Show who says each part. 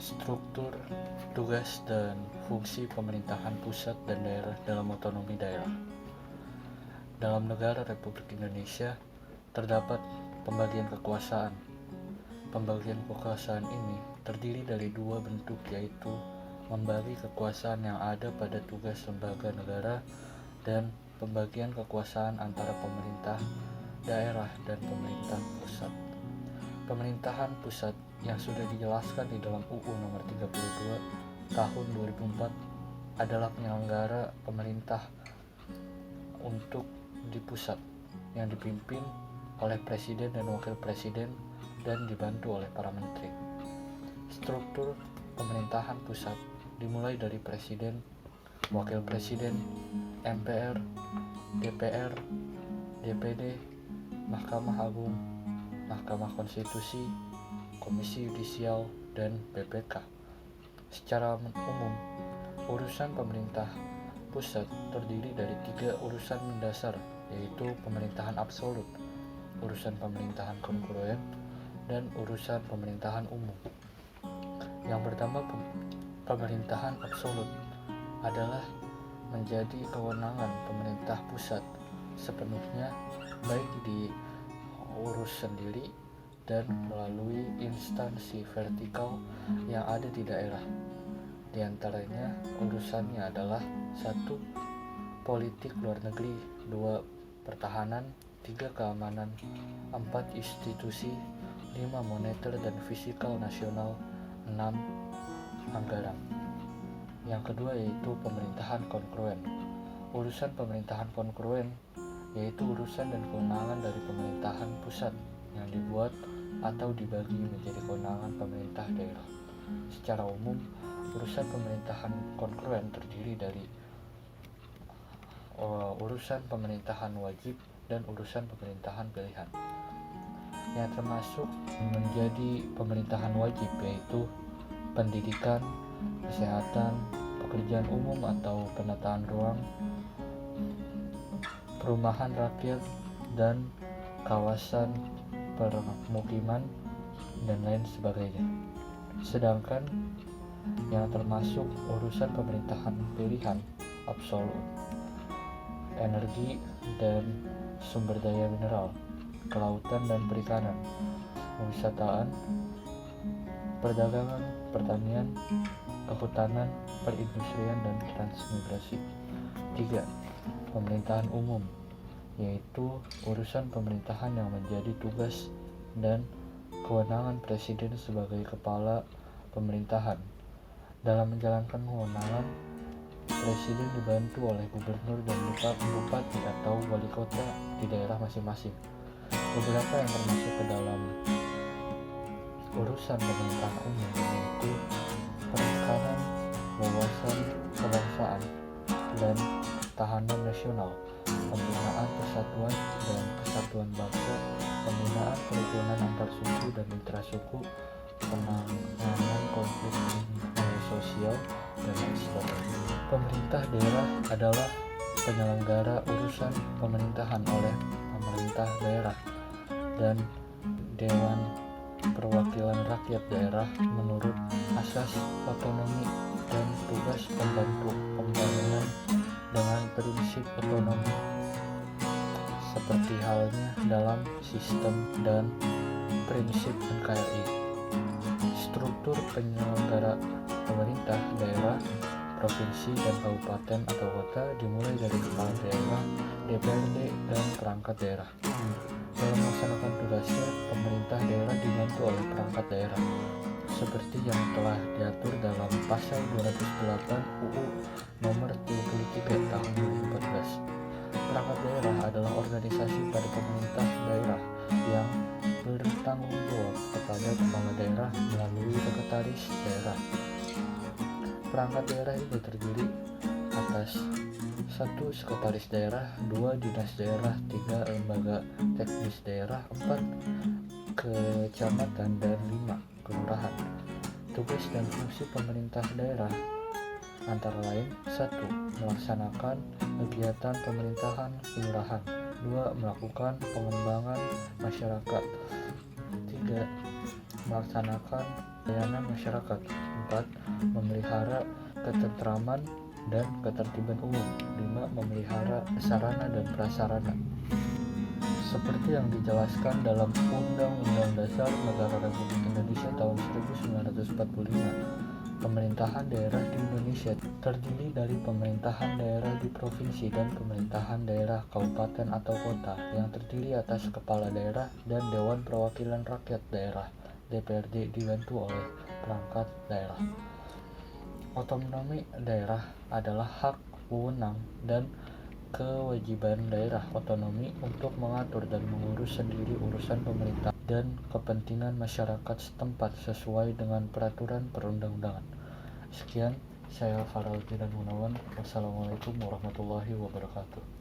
Speaker 1: Struktur, tugas, dan fungsi pemerintahan pusat dan daerah dalam otonomi daerah. Dalam negara Republik Indonesia, terdapat pembagian kekuasaan. Pembagian kekuasaan ini terdiri dari dua bentuk, yaitu membagi kekuasaan yang ada pada tugas lembaga negara dan pembagian kekuasaan antara pemerintah daerah dan pemerintah pusat. Pemerintahan pusat yang sudah dijelaskan di dalam UU Nomor 32 Tahun 2004 adalah penyelenggara pemerintah untuk di pusat yang dipimpin oleh presiden dan wakil presiden dan dibantu oleh para menteri. Struktur pemerintahan pusat dimulai dari presiden, wakil presiden, MPR, DPR, DPD, Mahkamah Agung, Mahkamah Konstitusi, Komisi Yudisial, dan BPK. Secara umum, urusan pemerintah pusat terdiri dari 3 urusan mendasar, yaitu pemerintahan absolut, urusan pemerintahan kongruen, dan urusan pemerintahan umum. Yang pertama, pemerintahan absolut adalah menjadi kewenangan pemerintah pusat sepenuhnya, baik diurus sendiri dan melalui instansi vertikal yang ada di daerah. Di antaranya urusannya adalah 1. Politik luar negeri, 2. Pertahanan, 3. Keamanan, 4. Institusi, 5. Moneter dan fiskal nasional, 6. Anggaran. Yang kedua yaitu pemerintahan kongruen. Urusan pemerintahan kongruen yaitu urusan dan kewenangan dari pemerintahan pusat yang dibuat atau dibagi menjadi kewenangan pemerintah daerah. Secara umum, urusan pemerintahan kongruen terdiri dari urusan pemerintahan wajib dan urusan pemerintahan pilihan. Yang termasuk menjadi pemerintahan wajib yaitu pendidikan, kesehatan, pekerjaan umum atau penataan ruang, perumahan rakyat, dan kawasan permukiman, dan lain sebagainya. Sedangkan yang termasuk urusan pemerintahan pilihan absolut, energi dan sumber daya mineral, kelautan dan perikanan, kewisataan, perdagangan, pertanian, kehutanan, perindustrian, dan transmigrasi. 3. Pemerintahan umum, yaitu urusan pemerintahan yang menjadi tugas dan kewenangan presiden sebagai kepala pemerintahan. Dalam menjalankan kewenangan, presiden dibantu oleh gubernur dan bupati atau wali kota di daerah masing-masing. Beberapa yang termasuk ke dalam urusan pemerintahan umum yaitu penekanan wawasan kebangsaan dan ketahanan nasional, pembinaan persatuan dan kesatuan bangsa, pembinaan kerukunan antar suku dan intrasuku, penanganan konflik sosial, dan lain sebagainya. Pemerintah daerah adalah penyelenggara urusan pemerintahan oleh pemerintah daerah dan Dewan Perwakilan Rakyat Daerah menurut asas otonomi dan tugas pembantu pembangunan dengan prinsip otonomi, seperti halnya dalam sistem dan prinsip NKRI. Struktur penyelenggara pemerintah daerah, provinsi, dan kabupaten atau kota dimulai dari kepala daerah, DPRD, dan perangkat daerah. Dalam melaksanakan tugasnya, pemerintah daerah dibantu oleh perangkat daerah, seperti yang telah diatur dalam Pasal 208 UU Nomor 33 Tahun 2014. Perangkat daerah adalah organisasi pada pemerintah daerah yang bertanggung jawab kepada kepala daerah melalui sekretaris daerah. Perangkat daerah itu terdiri atas 1. Sekretaris daerah, 2. Dinas daerah, 3. Lembaga teknis daerah, 4. Kecamatan, dan 5. Kelurahan. Tugas dan fungsi pemerintah daerah antara lain: 1. Melaksanakan kegiatan pemerintahan kelurahan, 2. Melakukan pengembangan masyarakat, 3. melaksanakan pelayanan masyarakat. 4. Memelihara ketentraman dan ketertiban umum. 5. Memelihara sarana dan prasarana. Seperti yang dijelaskan dalam Undang-Undang Dasar Negara Republik Indonesia tahun 1945, pemerintahan daerah di Indonesia terdiri dari pemerintahan daerah di provinsi dan pemerintahan daerah kabupaten atau kota yang terdiri atas kepala daerah dan Dewan Perwakilan Rakyat Daerah (DPRD) dibantu oleh perangkat daerah. Otonomi daerah adalah hak, wewenang, dan kewajiban daerah otonomi untuk mengatur dan mengurus sendiri urusan pemerintah dan kepentingan masyarakat setempat sesuai dengan peraturan perundang-undangan. Sekian, saya Farel Jidan Gunawan. Wassalamualaikum warahmatullahi wabarakatuh.